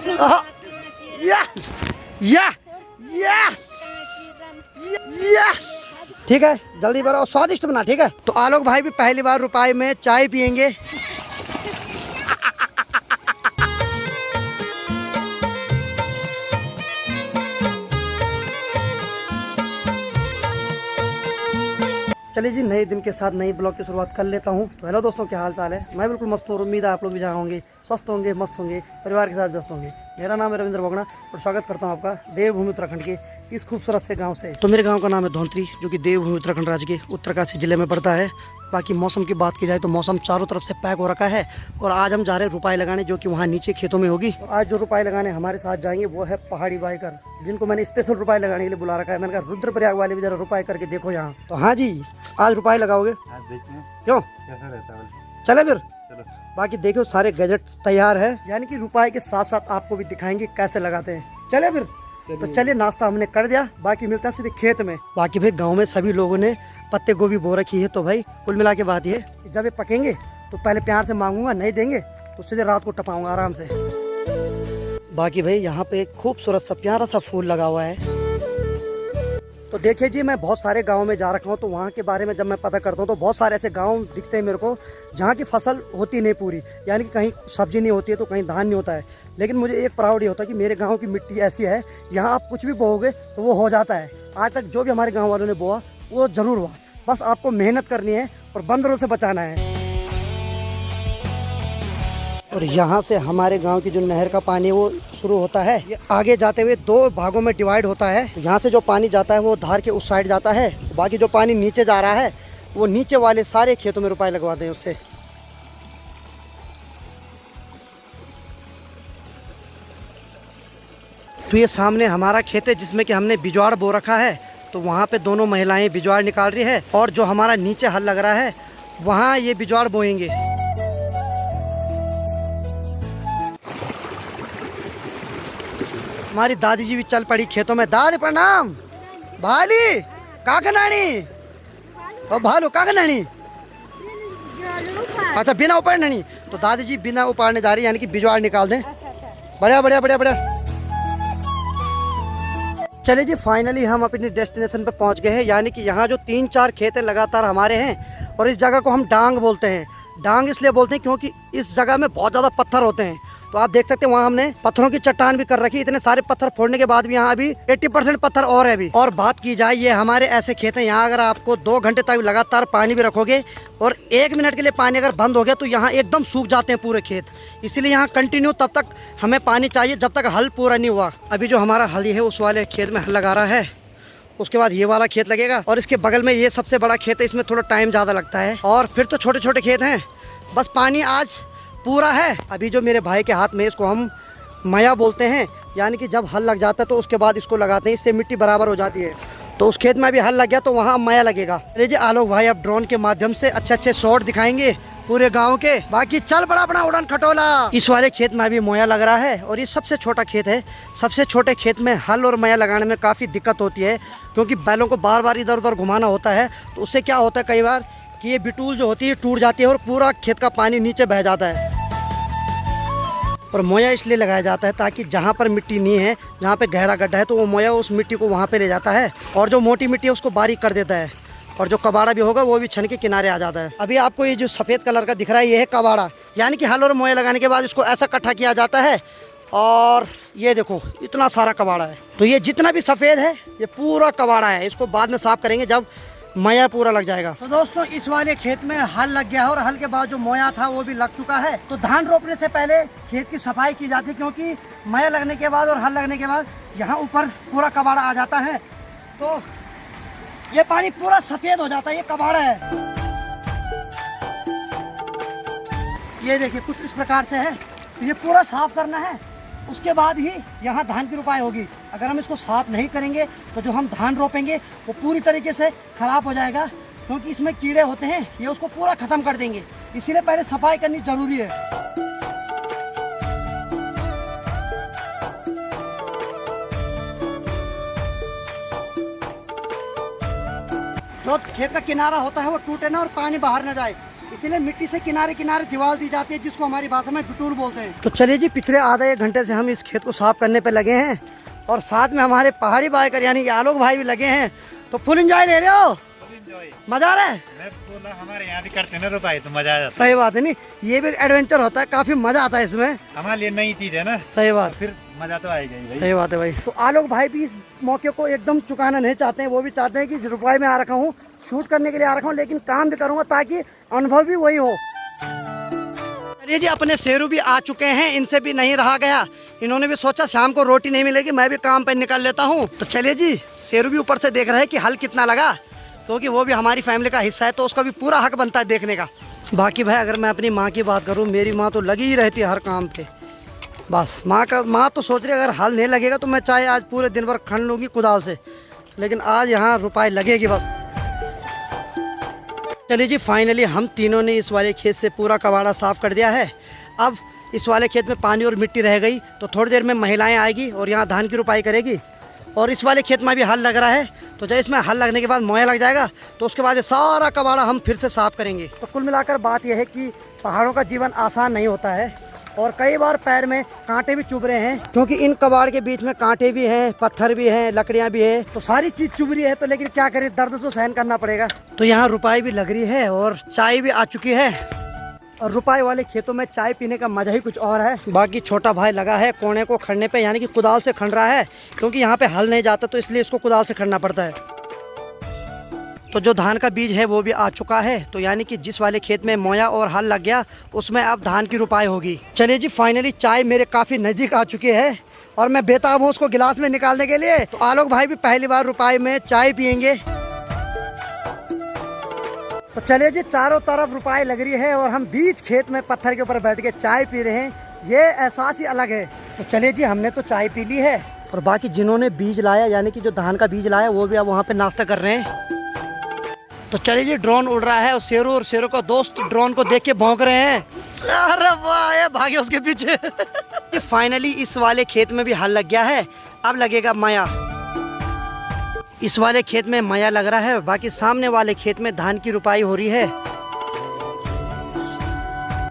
या या या या। ठीक है, जल्दी बनाओ, स्वादिष्ट बना। ठीक है, तो आलोक भाई भी पहली बार रुपाई में चाय पियेंगे। चलिए जी, नए दिन के साथ नई ब्लॉग की शुरुआत कर लेता हूँ। तो हेलो दोस्तों, क्या हाल चाल है? मैं बिल्कुल मस्त हूँ, उम्मीद है आप लोग भी जहाँ होंगे स्वस्थ होंगे, मस्त होंगे, परिवार के साथ व्यस्त होंगे। मेरा नाम है रविंद्र बोगना और स्वागत करता हूँ आपका देवभूमि उत्तराखंड के इस खूबसूरत से गांव से। तो मेरे गांव का नाम है धौंतरी, जो कि देवभूमि उत्तराखंड राज्य के उत्तरकाशी जिले में पड़ता है। बाकी मौसम की बात की जाए तो मौसम चारों तरफ से पैक हो रखा है और आज हम जा रहे हैं रुपाई लगाने, जो कि वहाँ नीचे खेतों में होगी। और आज जो रुपाई लगाने हमारे साथ जाएंगे वो है पहाड़ी बाइकर, जिनको मैंने स्पेशल रुपाई लगाने के लिए बुला रखा है। मैंने कहा रुद्रप्रयाग वाले भी जरा रुपाई करके देखो यहाँ। तो हाँ जी, आज रुपाई लगाओगे? क्यों, कैसा रहता है? चले फिर। बाकी देखो सारे गैजेट तैयार है, यानी कि रुपाई के साथ साथ आपको भी दिखाएंगे कैसे लगाते हैं। चले फिर। तो चलिए, नाश्ता हमने कर दिया, बाकी मिलता है सीधे खेत में। बाकी भाई गांव में सभी लोगों ने पत्ते गोभी बो रखी है, तो भाई कुल मिला के बात ये, जब ये पकेंगे तो पहले प्यार से मांगूंगा, नहीं देंगे तो सीधे रात को टपाऊंगा आराम से। बाकी भाई यहाँ पे खूबसूरत सा प्यारा सा फूल लगा हुआ है। तो देखिए जी, मैं बहुत सारे गाँव में जा रखा हूँ, तो वहाँ के बारे में जब मैं पता करता हूँ तो बहुत सारे ऐसे गाँव दिखते हैं मेरे को जहाँ की फसल होती नहीं पूरी, यानी कि कहीं सब्जी नहीं होती है तो कहीं धान नहीं होता है। लेकिन मुझे एक प्राउड ये होता है कि मेरे गाँव की मिट्टी ऐसी है, यहाँ आप कुछ भी बोओगे तो वो हो जाता है। आज तक जो भी हमारे गाँव वालों ने बोआ वो जरूर हुआ, बस आपको मेहनत करनी है और बंदरों से बचाना है। और यहाँ से हमारे गांव की जो नहर का पानी वो शुरू होता है, ये आगे जाते हुए दो भागों में डिवाइड होता है। यहाँ से जो पानी जाता है वो धार के उस साइड जाता है, बाकी जो पानी नीचे जा रहा है वो नीचे वाले सारे खेतों में रुपाई लगवाते हैं उससे। तो ये सामने हमारा खेत है जिसमें कि हमने बिजवाड़ बो रखा है, तो वहाँ पे दोनों महिलाएं बिजवाड़ निकाल रही है और जो हमारा नीचे हल लग रहा है वहाँ ये बिजवाड़ बोएंगे। हमारी दादी जी भी चल पड़ी खेतों में। दादी प्रणाम। भाली काका नानी और भालू काका नानी, अच्छा बिना उपाड़ नहीं, तो दादी जी बिना उपाड़ने जा रही, यानी कि बिजवाड़ निकाल दें। बढ़िया बढ़िया बढ़िया बढ़िया। चलिए जी, फाइनली हम अपनी डेस्टिनेशन पे पहुंच गए हैं, यानी कि यहाँ जो 3-4 खेत लगातार हमारे हैं और इस जगह को हम डांग बोलते हैं। डांग इसलिए बोलते हैं क्योंकि इस जगह में बहुत ज़्यादा पत्थर होते हैं। तो आप देख सकते हैं वहाँ हमने पत्थरों की चट्टान भी कर रखी। इतने सारे पत्थर फोड़ने के बाद भी यहाँ अभी 80% पत्थर और है अभी। और बात की जाए, ये हमारे ऐसे खेत हैं, यहाँ अगर आपको 2 घंटे तक लगातार पानी भी रखोगे और 1 मिनट के लिए पानी अगर बंद हो गया तो यहाँ एकदम सूख जाते हैं पूरे खेत। इसीलिए यहाँ कंटिन्यू तब तक हमें पानी चाहिए जब तक हल पूरा नहीं हुआ। अभी जो हमारा हल है उस वाले खेत में हल लगा रहा है, उसके बाद ये वाला खेत लगेगा और इसके बगल में ये सबसे बड़ा खेत है, इसमें थोड़ा टाइम ज़्यादा लगता है। और फिर तो छोटे छोटे खेत हैं। बस पानी आज पूरा है। अभी जो मेरे भाई के हाथ में, इसको हम मया बोलते हैं, यानी कि जब हल लग जाता है तो उसके बाद इसको लगाते हैं, इससे मिट्टी बराबर हो जाती है। तो उस खेत में अभी हल लग गया तो वहाँ मया लगेगा। लीजिए आलोक भाई अब ड्रोन के माध्यम से अच्छे अच्छे शॉट दिखाएंगे पूरे गांव के। बाकी चल बड़ा अपना उड़न खटोला। इस वाले खेत में अभी मोया लग रहा है और ये सबसे छोटा खेत है। सबसे छोटे खेत में हल और मया लगाने में काफ़ी दिक्कत होती है, क्योंकि बैलों को बार बार इधर उधर घुमाना होता है। तो उससे क्या होता है कई बार कि ये बिटूल जो होती है टूट जाती है और पूरा खेत का पानी नीचे बह जाता है। और मोया इसलिए लगाया जाता है ताकि जहाँ पर मिट्टी नहीं है, जहाँ पे गहरा गड्ढा है, तो वो मोया उस मिट्टी को वहाँ पे ले जाता है और जो मोटी मिट्टी है उसको बारीक कर देता है, और जो कबाड़ा भी होगा वो भी छन के किनारे आ जाता है। अभी आपको ये जो सफ़ेद कलर का दिख रहा है ये है कबाड़ा, यानी कि हल और मोया लगाने के बाद इसको ऐसा इकट्ठा किया जाता है। और ये देखो इतना सारा कबाड़ा है। तो ये जितना भी सफ़ेद है ये पूरा कबाड़ा है। इसको बाद में साफ करेंगे जब मोया पूरा लग जाएगा। तो दोस्तों, इस वाले खेत में हल लग गया है और हल के बाद जो मोया था वो भी लग चुका है। तो धान रोपने से पहले खेत की सफाई की जाती है, क्योंकि मोया लगने के बाद और हल लगने के बाद यहाँ ऊपर पूरा कबाड़ा आ जाता है, तो ये पानी पूरा सफेद हो जाता है। ये कबाड़ा है, ये देखिए कुछ इस प्रकार से है। ये पूरा साफ करना है, उसके बाद ही यहाँ धान की रुपाई होगी। अगर हम इसको साफ नहीं करेंगे तो जो हम धान रोपेंगे वो पूरी तरीके से खराब हो जाएगा, क्योंकि इसमें कीड़े होते हैं, ये उसको पूरा ख़त्म कर देंगे। इसीलिए पहले सफाई करनी ज़रूरी है। जो खेत का किनारा होता है वो टूटे ना और पानी बाहर ना जाए, इसीलिए मिट्टी से किनारे किनारे दीवार दी जाती है, जिसको हमारी भाषा में बिटूल बोलते हैं। तो चलिए जी, पिछले आधा एक घंटे से हम इस खेत को साफ करने पे लगे हैं और साथ में हमारे पहाड़ी बाइकर यानी आलोक भाई भी लगे हैं। तो फुल एंजॉय ले रहे हो? मजा आ रहा है? मैं बोला हमारे यहाँ भी करते हैं ना रुपाई, तो मजा आ जाता है। सही बात है, नहीं ये भी एडवेंचर होता है, काफी मजा आता है इसमें, हमारे लिए नई चीज है ना। सही बात, फिर मजा तो आएगा ही। सही बात है भाई। तो आलोक भाई भी इस मौके को एकदम चुकाना नहीं चाहते हैं, वो भी चाहते हैं कि रुपाई में आ रखा हूँ, शूट करने के लिए आ रखा हूँ, लेकिन काम भी करूँगा ताकि अनुभव भी वही हो। चलिए जी, अपने शेरू भी आ चुके हैं, इनसे भी नहीं रहा गया, इन्होंने भी सोचा शाम को रोटी नहीं मिलेगी, मैं भी काम पे निकल लेता हूँ। तो चलिए जी, शेरू भी ऊपर से देख रहे हैं कि हल कितना लगा, क्योंकि वो भी हमारी फैमिली का हिस्सा है, तो उसका भी पूरा हक बनता है देखने का। बाकी भाई अगर मैं अपनी माँ की बात करूँ, मेरी माँ तो लगी ही रहती है हर काम पे। बस माँ तो सोच रही है अगर हल नहीं लगेगा तो मैं चाहे आज पूरे दिन भर खन लूँगी कुदाल से, लेकिन आज यहाँ रुपाई लगेगी बस। चलिए जी, फाइनली हम तीनों ने इस वाले खेत से पूरा कबाड़ा साफ़ कर दिया है। अब इस वाले खेत में पानी और मिट्टी रह गई, तो थोड़ी देर में महिलाएं आएगी और यहाँ धान की रुपाई करेगी। और इस वाले खेत में भी हल लग रहा है, तो जब इसमें हल लगने के बाद मोया लग जाएगा तो उसके बाद ये सारा कबाड़ा हम फिर से साफ़ करेंगे। तो कुल मिलाकर बात यह है कि पहाड़ों का जीवन आसान नहीं होता है और कई बार पैर में कांटे भी चुभ रहे हैं, क्योंकि इन कबाड़ के बीच में कांटे भी हैं, पत्थर भी हैं, लकड़ियां भी है, तो सारी चीज चुभ रही है। तो लेकिन क्या करें, दर्द तो सहन करना पड़ेगा। तो यहाँ रुपाई भी लग रही है और चाय भी आ चुकी है, और रुपाई वाले खेतों में चाय पीने का मजा ही कुछ और है। बाकी छोटा भाई लगा है कोने को खड़ने पे, यानी कि कुदाल से खड़ रहा है, क्योंकि यहाँ पे हल नहीं जाता तो इसलिए इसको कुदाल से खड़ना पड़ता है। तो जो धान का बीज है वो भी आ चुका है, तो यानी कि जिस वाले खेत में मोया और हल लग गया उसमें अब धान की रुपाई होगी। चलिए जी, फाइनली चाय मेरे काफ़ी नज़दीक आ चुकी है और मैं बेताब हूँ उसको गिलास में निकालने के लिए। तो आलोक भाई भी पहली बार रुपाई में चाय पियेंगे। तो चलिए जी, चारों तरफ रुपाई लग रही है और हम बीच खेत में पत्थर के ऊपर बैठ के चाय पी रहे हैं, ये एहसास ही अलग है। तो चलिए जी, हमने तो चाय पी ली है और बाकी जिन्होंने बीज लाया यानी कि जो धान का बीज लाया वो भी अब वहाँ पे नाश्ता कर रहे हैं। तो चलिए जी, ड्रोन उड़ रहा है और शेरू का दोस्त ड्रोन को देख के भौंक रहे हैं। अरे वाह, भागे उसके पीछे। फाइनली इस वाले खेत में भी हल लग गया है, अब लगेगा माया। इस वाले खेत में माया लग रहा है, बाकी सामने वाले खेत में धान की रुपाई हो रही है।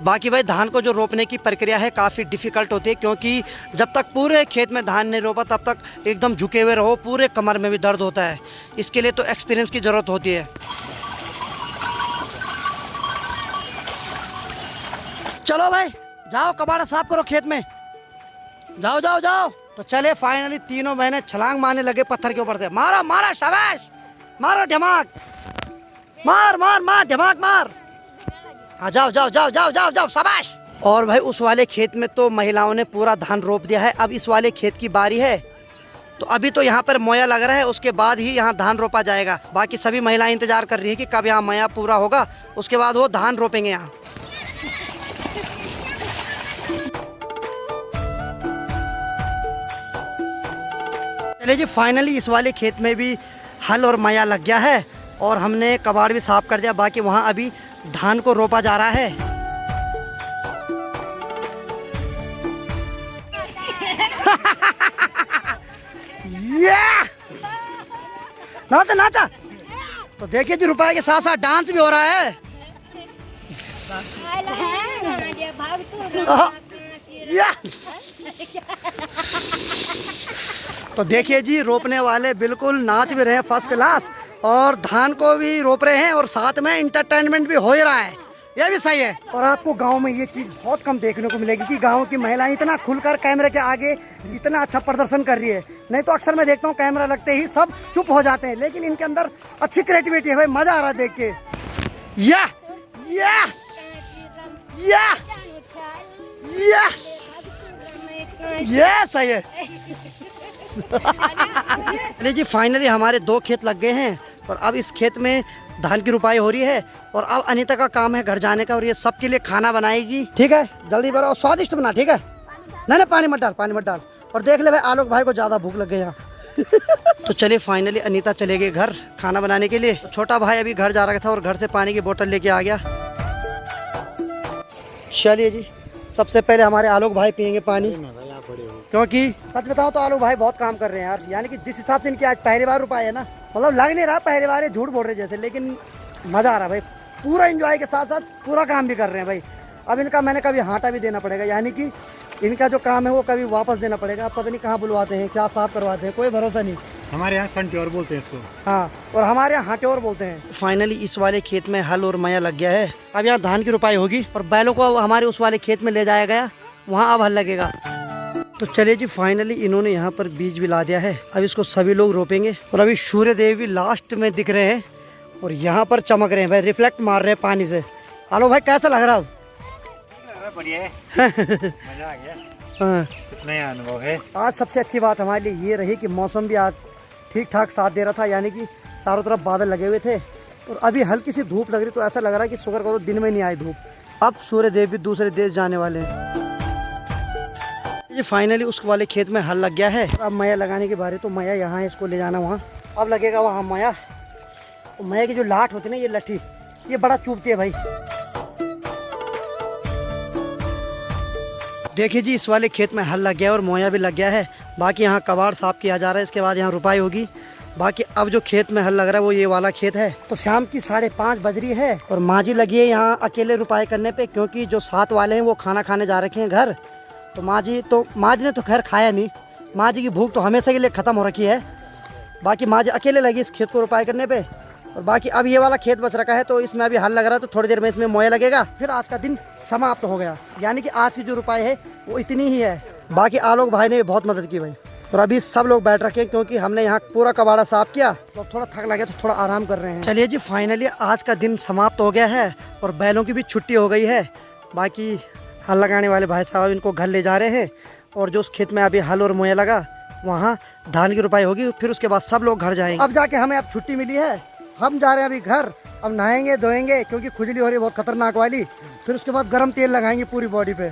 बाकी भाई धान को जो रोपने की प्रक्रिया है काफ़ी डिफ़िकल्ट होती है, क्योंकि जब तक पूरे खेत में धान नहीं रोपा तब तक एकदम झुके हुए रहो, पूरे कमर में भी दर्द होता है। इसके लिए तो एक्सपीरियंस की ज़रूरत होती है। चलो भाई जाओ, कबाड़ा साफ करो खेत में, जाओ जाओ जाओ। तो चले फाइनली तीनों बहनें छलांग मारने लगे पत्थर के ऊपर से। मारो मारो शाबाश, मारो ढमाक, मार मार मार ढमाक मार। हाँ जाओ जाओ जाओ जाओ जाओ जाओ शाबाश। और भाई उस वाले खेत में तो महिलाओं ने पूरा धान रोप दिया है, अब इस वाले खेत की बारी है। तो अभी तो यहाँ पर मोया लग रहा है, उसके बाद ही यहाँ धान रोपा जाएगा। बाकी सभी महिलाएं इंतजार कर रही है कि कब यहाँ मोया पूरा होगा, उसके बाद वो धान रोपेंगे यहाँ। चलिए जी, फाइनली इस वाले खेत में भी हल और माया लग गया है और हमने कबाड़ भी साफ कर दिया। बाकी वहाँ अभी धान को रोपा जा रहा है। नाचा नाचा। तो देखिए जी, रुपए के साथ साथ डांस भी हो रहा है। तो देखिए जी, रोपने वाले बिल्कुल नाच भी रहे हैं फर्स्ट क्लास, और धान को भी रोप रहे हैं और साथ में इंटरटेनमेंट भी हो ही रहा है, यह भी सही है। और आपको गांव में ये चीज़ बहुत कम देखने को मिलेगी कि गांव की महिलाएं इतना खुलकर कैमरे के आगे इतना अच्छा प्रदर्शन कर रही है। नहीं तो अक्सर मैं देखता हूँ कैमरा लगते ही सब चुप हो जाते हैं, लेकिन इनके अंदर अच्छी क्रिएटिविटी है भाई, मजा आ रहा है देख के। या या या या ये सही है। चलिए जी, फाइनली हमारे 2 खेत लग गए हैं और अब इस खेत में धान की रुपाई हो रही है और अब अनीता का काम है घर जाने का और ये सबके लिए खाना बनाएगी। ठीक है, जल्दी बनाओ, स्वादिष्ट बना। ठीक है, नहीं पानी मत डाल, पानी मत डाल। और देख ले भाई, आलोक भाई को ज़्यादा भूख लग गई यहाँ। तो चलिए फाइनली अनीता चले गए घर खाना बनाने के लिए। छोटा भाई अभी घर जा रहा था और घर से पानी की बोतल लेके आ गया। चलिए जी, सबसे पहले हमारे आलोक भाई पियेंगे पानी, क्योंकि सच बताओ तो आलोक भाई बहुत काम कर रहे हैं यार। यानी कि जिस हिसाब से इनकी आज पहली बार रुपाई है ना, मतलब लग नहीं रहा पहली बार, झूठ बोल रहे जैसे, लेकिन मजा आ रहा भाई, पूरा एंजॉय के साथ साथ पूरा काम भी कर रहे हैं भाई। अब इनका मैंने कभी हाटा भी देना पड़ेगा, यानी कि इनका जो काम है वो कभी वापस देना पड़ेगा। अब पता नहीं कहाँ बुलवाते हैं, क्या साफ करवाते हैं, कोई भरोसा नहीं। हमारे यहाँ संट्योर बोलते हैं इसको। हाँ, और हमारे यहाँ हाटेवर बोलते हैं। फाइनली इस वाले खेत में हल और मया लग गया है। अब यहाँ धान की रुपाई होगी और बैलों को अब हमारे उस वाले खेत में ले जाया गया, वहाँ अब हल लगेगा। तो चलिए जी, फाइनली इन्होंने यहाँ पर बीज भी ला दिया है। अब इसको सभी लोग रोपेंगे। और अभी सूर्य देव भी लास्ट में दिख रहे हैं और यहाँ पर चमक रहे हैं भाई, रिफ्लेक्ट मार रहे हैं पानी से। हेलो भाई, कैसा लग रहा है? बढ़िया है। मजा आ गया। हाँ, कुछ नया अनुभव है। आज सबसे अच्छी बात हमारे लिए ये रही कि मौसम भी आज ठीक ठाक साथ दे रहा था, यानी कि चारों तरफ बादल लगे हुए थे और अभी हल्की सी धूप लग रही, तो ऐसा लग रहा है कि शुक्र करो दिन में नहीं आई धूप। अब सूर्य देव भी दूसरे देश जाने वाले हैं। ये फाइनली उस वाले खेत में हल लग गया है। अब मया लगाने की बारी, तो मया यहाँ है, इसको ले जाना वहाँ। अब लगेगा वहाँ मया। तो मया की जो लाठ होती है ना, ये लठी, ये बड़ा चुभती है भाई। देखिए जी, इस वाले खेत में हल लग गया और मोया भी लग गया है। बाकी यहाँ कबाड़ साफ किया जा रहा है, इसके बाद यहाँ रुपाई होगी। बाकी अब जो खेत में हल लग रहा है वो ये वाला खेत है। तो शाम की 5:30 बज रही है और माँ जी लगी है यहाँ अकेले रुपाई करने पे, क्योंकि जो साथ वाले हैं वो खाना खाने जा रखे हैं घर। तो माँ जी ने तो खैर खाया नहीं, माँ जी की भूख तो हमेशा के लिए ख़त्म हो रखी है। बाकी माँ जी अकेले लगी इस खेत को रुपाई करने पे। और बाकी अब ये वाला खेत बच रखा है, तो इसमें अभी हल लग रहा है, तो थोड़ी देर में इसमें मोया लगेगा। फिर आज का दिन समाप्त हो गया, यानी कि आज की जो रुपाई है वो इतनी ही है। बाकी आलोक भाई ने बहुत मदद की भाई। और अभी सब लोग बैठ रखे हैं, क्योंकि हमने यहाँ पूरा कबाड़ा साफ किया, तो थोड़ा थक लगे तो थोड़ा आराम कर रहे हैं। चलिए जी, फाइनली आज का दिन समाप्त हो गया है और बैलों की भी छुट्टी हो गई है। बाकी हल लगाने वाले भाई साहब इनको घर ले जा रहे हैं और जो उस खेत में अभी हल और मोया लगा वहाँ धान की रुपाई होगी। फिर उसके बाद सब लोग घर जाएंगे। अब जाके हमें अब छुट्टी मिली है, हम जा रहे हैं अभी घर। अब नहाएंगे धोएंगे, क्योंकि खुजली हो रही है बहुत खतरनाक वाली। फिर उसके बाद गर्म तेल लगाएंगे पूरी बॉडी पे।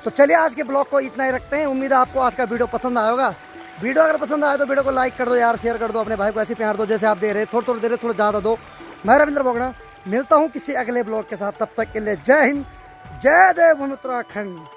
तो चलिए आज के ब्लॉग को इतना ही रखते हैं। उम्मीद है आपको आज का वीडियो पसंद आया होगा। वीडियो अगर पसंद आए तो वीडियो को लाइक कर दो यार, शेयर कर दो, अपने भाई को ऐसे प्यार दो जैसे आप दे रहे हैं। थोड़ा दे रहे, थोड़ा ज़्यादा दो। मैं रविंद्र बोगड़ा मिलता हूँ किसी अगले ब्लॉग के साथ, तब तक के लिए जय हिंद, जय देव उत्तराखंड।